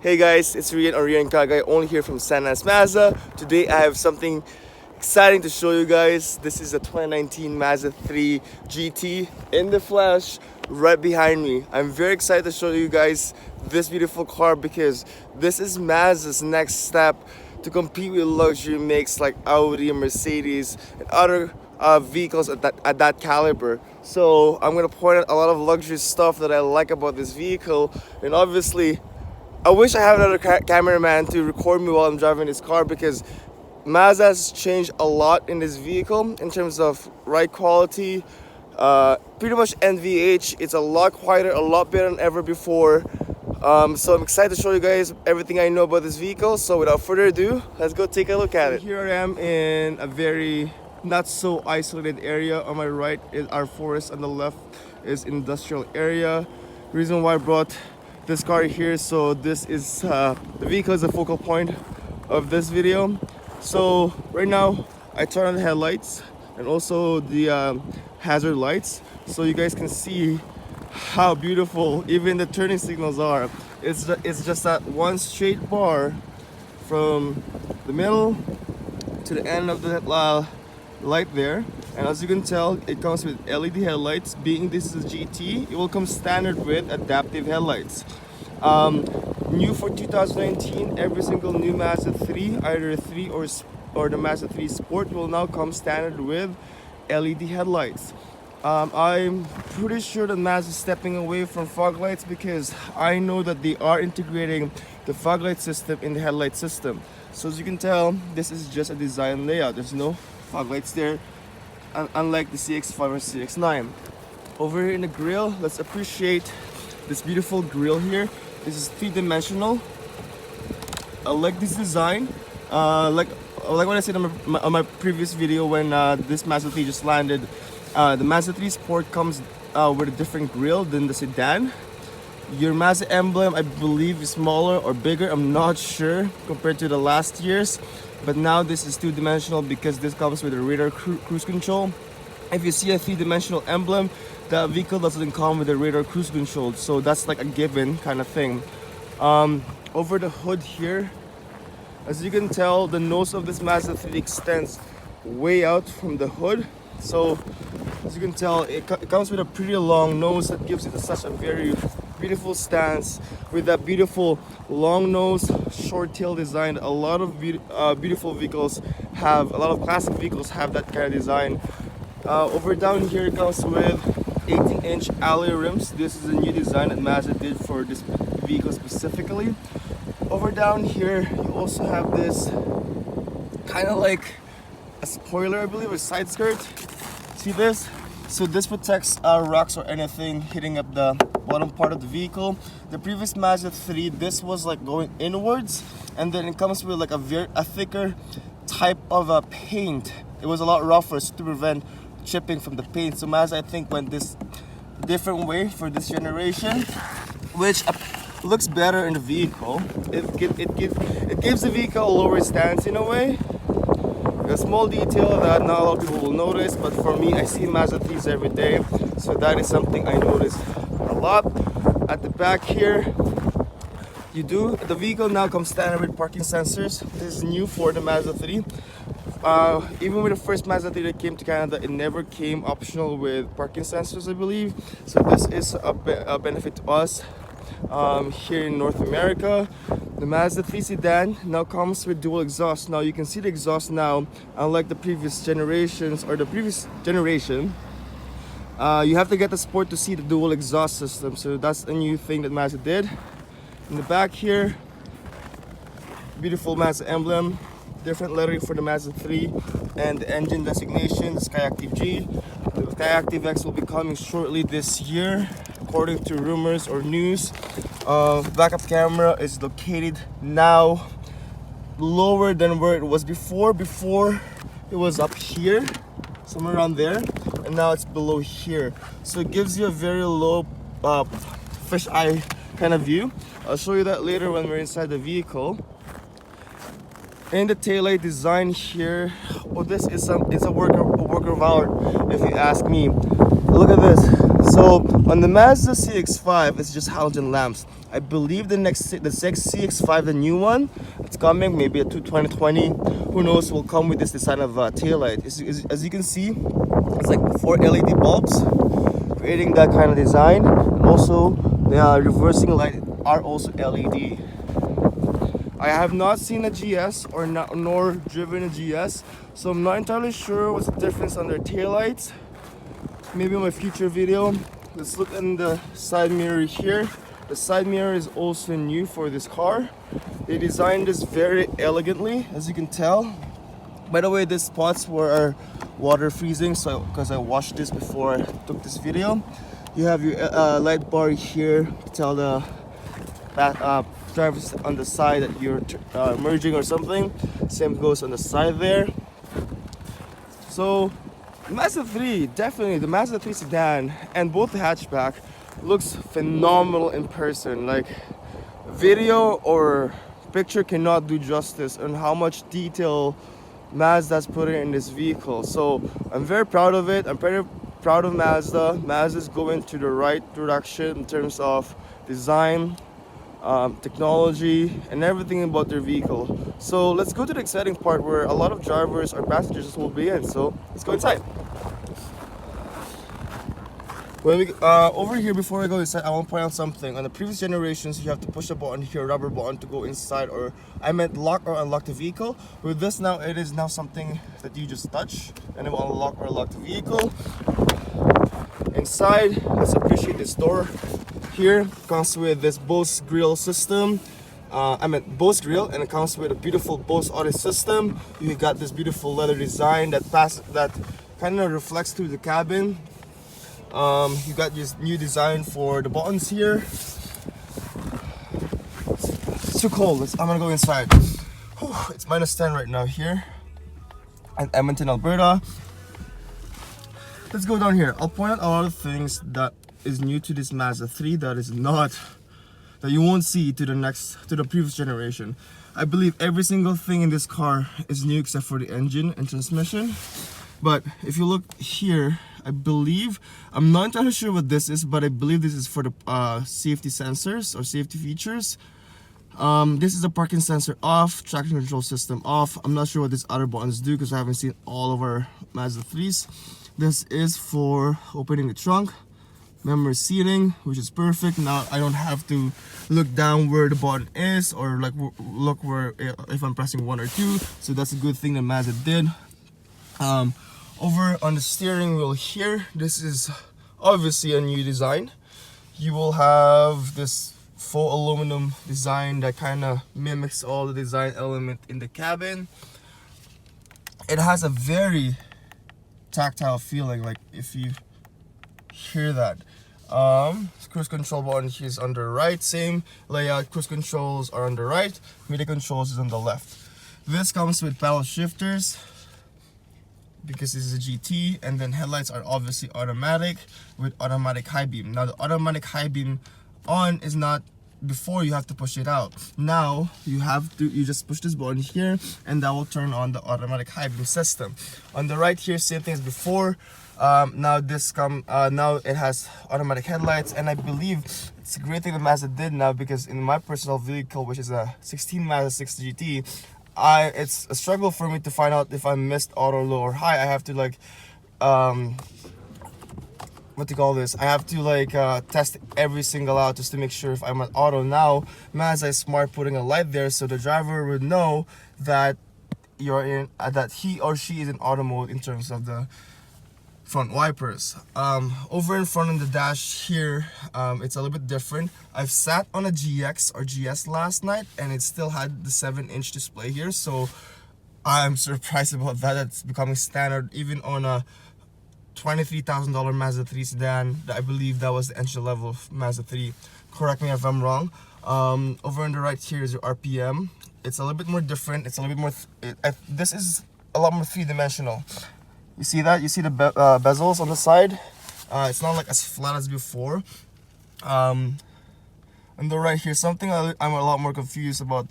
Hey guys, it's Rian or Rian Kagay, only here from San Andreas Mazda. Today I have something exciting to show you guys. This is a 2019 Mazda 3 GT in the flesh right behind me. I'm very excited to show you guys this beautiful car because this is Mazda's next step to compete with luxury makes like Audi, Mercedes, and other vehicles at that caliber. So I'm gonna point out a lot of luxury stuff that I like about this vehicle, and obviously I wish I had another cameraman to record me while I'm driving this car because Mazda has changed a lot in this vehicle in terms of ride quality, pretty much NVH. It's a lot quieter, a lot better than ever before. So I'm excited to show you guys everything I know about this vehicle. So without further ado, let's go take a look at it. Here I am in a very not so isolated area. On my right is our forest, on the left is industrial area. Reason why I brought this car here, so this is the vehicle is the focal point of this video. So right now I turn on the headlights and also the hazard lights so you guys can see how beautiful even the turning signals are. It's just that one straight bar from the middle to the end of the light there, and as you can tell it comes with LED headlights. Being this is a GT, it will come standard with adaptive headlights. New for 2019, every single new Mazda 3, either 3 or the Mazda 3 Sport, will now come standard with LED headlights. I'm pretty sure that Mazda is stepping away from fog lights because I know that they are integrating the fog light system in the headlight system. So as you can tell, this is just a design layout. There's no fog lights there, unlike the CX-5 or CX-9. Over here in the grille, let's appreciate this beautiful grille here. This is three-dimensional. I like this design. Like what I said on my previous video when this Mazda 3 just landed. The Mazda 3 Sport comes with a different grille than the sedan. Your Mazda emblem, I believe, is smaller or bigger. I'm not sure compared to the last years. But now this is two-dimensional because this comes with a radar cruise control. If you see a three-dimensional emblem, the vehicle doesn't come with a radar cruise control, so that's like a given kind of thing. Over the hood here, as you can tell, the nose of this Mazda 3 extends way out from the hood. So as you can tell, it comes with a pretty long nose that gives it such a very beautiful stance with that beautiful long nose, short tail design. A lot of beautiful vehicles have, a lot of classic vehicles have that kind of design. Over down here it comes with 18-inch alloy rims. This is a new design that Mazda did for this vehicle specifically. Over down here you also have this kind of like a spoiler, I believe, a side skirt. See this? So this protects rocks or anything hitting up the bottom part of the vehicle. The previous Mazda 3, this was like going inwards, and then it comes with like a thicker type of paint. It was a lot rougher to prevent chipping from the paint. So Mazda, I think, went this different way for this generation, which looks better in the vehicle. It gives the vehicle a lower stance in a way. A small detail that not a lot of people will notice, but for me, I see Mazda 3s every day, so that is something I notice a lot. At the back here, the vehicle now comes standard with parking sensors. This is new for the Mazda 3. Even with the first Mazda 3 that came to Canada, it never came optional with parking sensors, I believe. So this is a benefit to us here in North America. The Mazda 3 sedan now comes with dual exhaust. Now you can see the exhaust now, unlike the previous generations or the previous generation. You have to get the Sport to see the dual exhaust system. So that's a new thing that Mazda did. In the back here, beautiful Mazda emblem. Different lettering for the Mazda 3 and the engine designation, the Skyactiv G. The Skyactiv X will be coming shortly this year, according to rumors or news. Backup camera is located now lower than where it was before. Before it was up here, somewhere around there, and now it's below here. So it gives you a very low fisheye kind of view. I'll show you that later when we're inside the vehicle. In the taillight design here, oh, this is it's a work of art if you ask me. Look at this. So So on the Mazda CX-5, it's just halogen lamps. I believe the CX-5, the new one, it's coming, maybe a 2020, who knows, will come with this design of taillight. As you can see, it's like 4 LED bulbs, creating that kind of design. And also, the reversing light are also LED. I have not seen a GS nor driven a GS, so I'm not entirely sure what's the difference on their taillights. Maybe in my future video. Let's look in the side mirror here. The side mirror is also new for this car. They designed this very elegantly, as you can tell. By the way, these spots were water freezing, so because I washed this before I took this video. You have your light bar here to tell the drivers on the side that you're merging or something. Same goes on the side there. So Mazda 3, definitely the Mazda 3 sedan and both the hatchback looks phenomenal in person. Like, video or picture cannot do justice on how much detail Mazda's put in this vehicle. So I'm very proud of it. I'm very proud of Mazda. Mazda's going to the right direction in terms of design, technology, and everything about their vehicle. So let's go to the exciting part where a lot of drivers or passengers will be in. So let's go inside. When we over here, before I go inside, I want to point out something. On the previous generations, you have to push a button here, a rubber button, to go inside, or I meant lock or unlock the vehicle. With this now, it is now something that you just touch and it will unlock or unlock the vehicle. Inside, let's appreciate this door. Here comes with this Bose grill system. Bose grill, and it comes with a beautiful Bose audio system. You got this beautiful leather design that kind of reflects through the cabin. You got this new design for the buttons here. It's too cold. I'm gonna go inside. Whew, it's -10 right now here at Edmonton, Alberta. Let's go down here. I'll point out a lot of things that is new to this Mazda 3 that you won't see to the previous generation. I believe every single thing in this car is new except for the engine and transmission. But if you look here, I'm not entirely sure what this is, but I believe this is for the safety sensors or safety features. This is the parking sensor off, traction control system off. I'm not sure what these other buttons do because I haven't seen all of our Mazda 3s. This is for opening the trunk, memory seating, which is perfect. Now I don't have to look down where the button is or like look where if I'm pressing 1 or 2. So that's a good thing that Mazda did. Over on the steering wheel here, this is obviously a new design. You will have this faux aluminum design that kind of mimics all the design element in the cabin. It has a very tactile feeling, like if you hear that. Cruise control button is on the right, same layout. Cruise controls are on the right, media controls is on the left. This comes with paddle shifters because this is a GT, and then headlights are obviously automatic with automatic high beam. Now the automatic high beam on is not before you have to push it out. Now you just push this button here and that will turn on the automatic high beam system. On the right here, same thing as before. Now it has automatic headlights, and I believe it's a great thing that Mazda did now, because in my personal vehicle, which is a 16 Mazda3 GT, it's a struggle for me to find out if I missed auto, low, or high. I have to like what do you call this? I have to like test every single out just to make sure if I'm at auto. Now Mazda is smart putting a light there so the driver would know that you're in that he or she is in auto mode in terms of the front wipers. Over in front on the dash here, it's a little bit different. I've sat on a GX or GS last night and it still had the 7-inch display here, so I'm surprised about that. It's becoming standard even on a $23,000 Mazda 3 sedan. I believe that was the entry level of Mazda 3. Correct me if I'm wrong. Over on the right here is your RPM. It's a little bit more different. It's a little bit more. This is a lot more three-dimensional. You see that? You see the bezels on the side? It's not like as flat as before. On the right here, something I'm a lot more confused about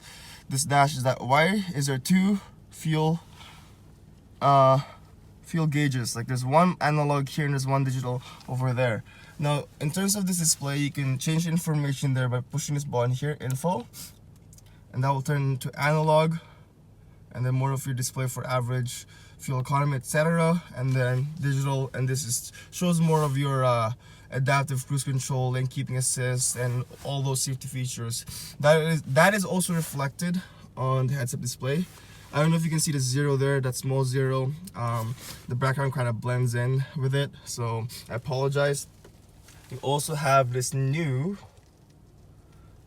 this dash is that why is there two fuel gauges? Like there's one analog here and there's one digital over there. Now, in terms of this display, you can change information there by pushing this button here, info, and that will turn to analog, and then more of your display for average fuel economy, etc. And then digital, and this is shows more of your adaptive cruise control, lane keeping assist, and all those safety features. That is also reflected on the heads-up display. I don't know if you can see the zero there, that small zero. The background kind of blends in with it, so I apologize. You also have this new,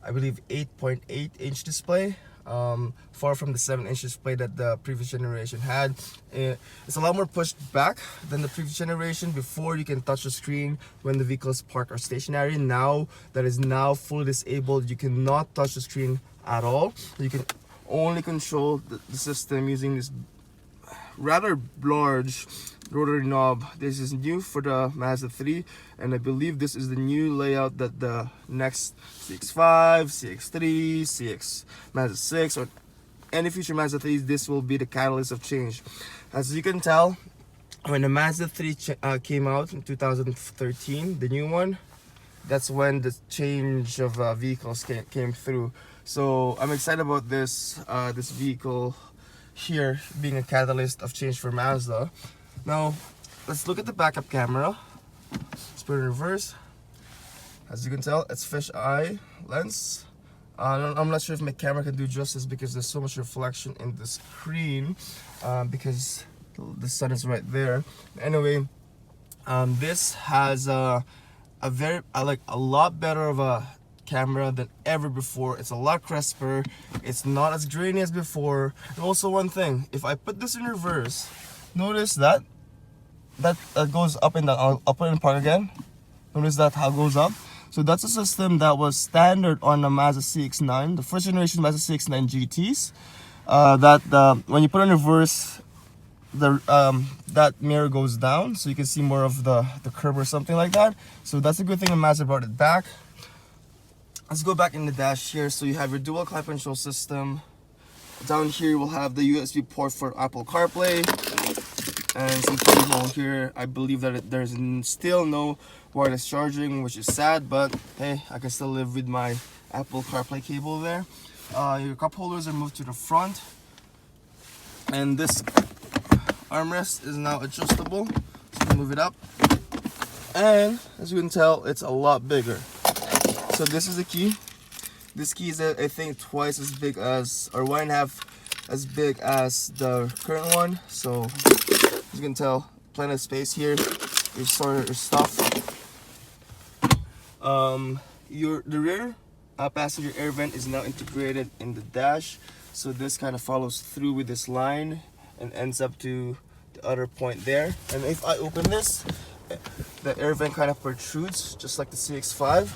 I believe, 8.8-inch display, far from the 7-inch display that the previous generation had. It's a lot more pushed back than the previous generation. Before, you can touch the screen when the vehicles parked or stationary. Now, that is now fully disabled. You cannot touch the screen at all. You can only control the system using this rather large rotary knob. This is new for the Mazda 3, and I believe this is the new layout that the next CX-5, CX-3, CX Mazda 6, or any future Mazda 3s, this will be the catalyst of change. As you can tell, when the Mazda 3 came out in 2013, the new one, that's when the change of vehicles came through. So I'm excited about this this vehicle here being a catalyst of change for Mazda. Now, let's look at the backup camera. Let's put it in reverse. As you can tell, it's fisheye lens. I'm not sure if my camera can do justice because there's so much reflection in the screen because the sun is right there. Anyway, this has a lot better of a camera than ever before. It's a lot crisper. It's not as grainy as before. And also one thing, if I put this in reverse, notice that goes up and down. I'll put it in park again. Notice that how it goes up. So that's a system that was standard on the Mazda CX-9, the first generation Mazda CX-9 GTs. When you put it in reverse, that mirror goes down, so you can see more of the curb or something like that. So that's a good thing when Mazda brought it back. Let's go back in the dash here. So you have your dual climate control system. Down here you will have the USB port for Apple CarPlay, and some keyhole here. I believe that there's still no wireless charging, which is sad, but hey, I can still live with my Apple CarPlay cable there. Your cup holders are moved to the front, and this armrest is now adjustable, so you can move it up, and as you can tell, it's a lot bigger. So this is the key. This key is I think twice as big as, or 1.5 as big as the current one. So as you can tell, plenty of space here. You store your stuff. The rear passenger air vent is now integrated in the dash. So this kind of follows through with this line and ends up to the other point there. And if I open this, the air vent kind of protrudes just like the CX-5.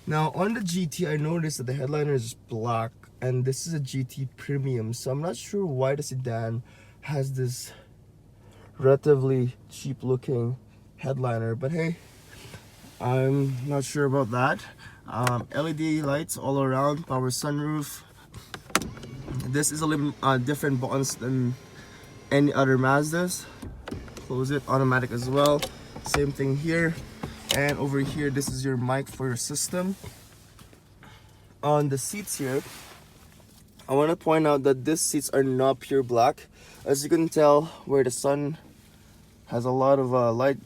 Now on the GT, I noticed that the headliner is black, and this is a GT Premium, so I'm not sure why the sedan has this relatively cheap looking headliner, but hey, I'm not sure about that. LED lights all around, power sunroof. This is a little different buttons than any other Mazdas. Close it, automatic as well. Same thing here. And over here, this is your mic for your system. On the seats here, I want to point out that these seats are not pure black. As you can tell, where the sun has a lot of light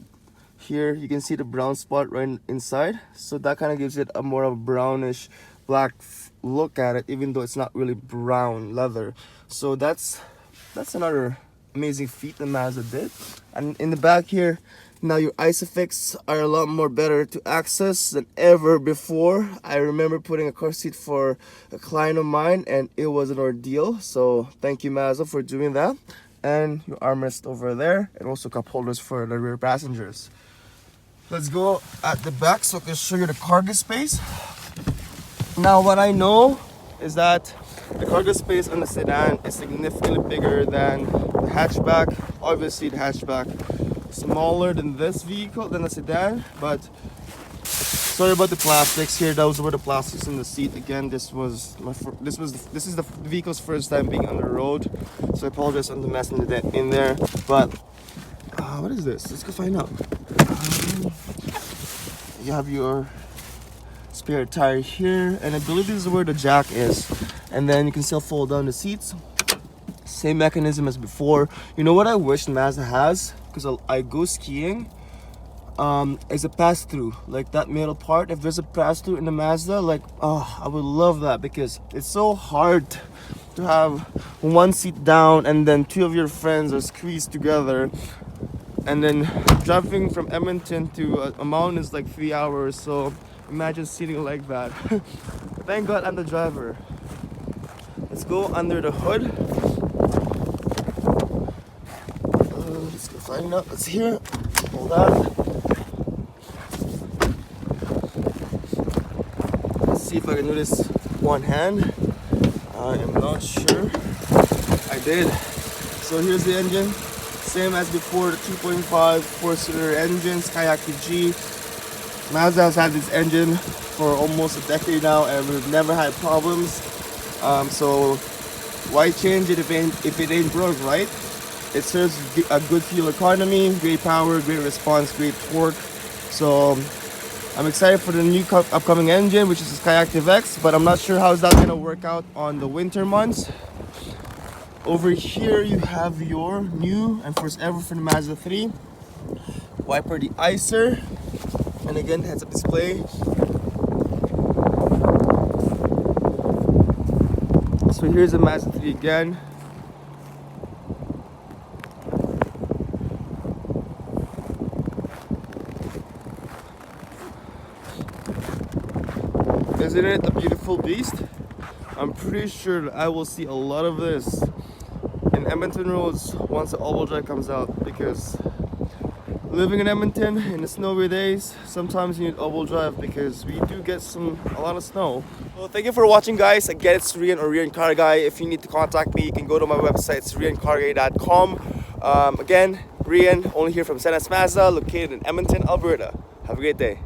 here, you can see the brown spot right inside. So that kind of gives it a more of a brownish black look at it, even though it's not really brown leather. So that's another amazing feat that Mazda did. And in the back here, now your ISOFIX are a lot more better to access than ever before. I remember putting a car seat for a client of mine and it was an ordeal. So thank you Mazda for doing that. And your armrest over there, and also cup holders for the rear passengers. Let's go at the back so I can show you the cargo space. Now what I know is that the cargo space on the sedan is significantly bigger than the hatchback. Obviously the hatchback smaller than this vehicle, than the sedan, but sorry about the plastics here. Those were the plastics in the seat. Again, this is the vehicle's first time being on the road, so I apologize on the mess in there. But What is this? Let's go find out. You have your spare tire here, and I believe this is where the jack is. And then you can still fold down the seats. Same mechanism as before. You know what I wish Mazda has? Because I go skiing. Is a pass-through, like that middle part. If there's a pass-through in the Mazda, like, oh, I would love that, because it's so hard to have one seat down and then two of your friends are squeezed together, and then driving from Edmonton to a mountain is like 3 hours. So imagine sitting like that. Thank God I'm the driver. Let's go under the hood. Let's go find out what's here. Hold on. See if I can do this one hand. I am not sure. I did. So here's the engine, same as before, the 2.5 4-cylinder engine, Skyactiv G. Mazda has had this engine for almost a decade now, and we've never had problems. So why change it if it ain't broke, right? It serves a good fuel economy, great power, great response, great torque. So I'm excited for the new upcoming engine, which is the Skyactiv X, but I'm not sure how is that going to work out on the winter months. Over here you have your new and first ever for the Mazda 3 wiper de-icer, and again heads-up display. So here's the Mazda 3 again. Isn't it a beautiful beast? I'm pretty sure I will see a lot of this in Edmonton roads once the all-wheel drive comes out, because living in Edmonton in the snowy days, sometimes you need all-wheel drive because we do get a lot of snow. Well, thank you for watching, guys. Again, it's Rian or Rian Car Guy. If you need to contact me, you can go to my website. It's riancarguy.com. Again, Rian, only here from Mazda, located in Edmonton, Alberta. Have a great day.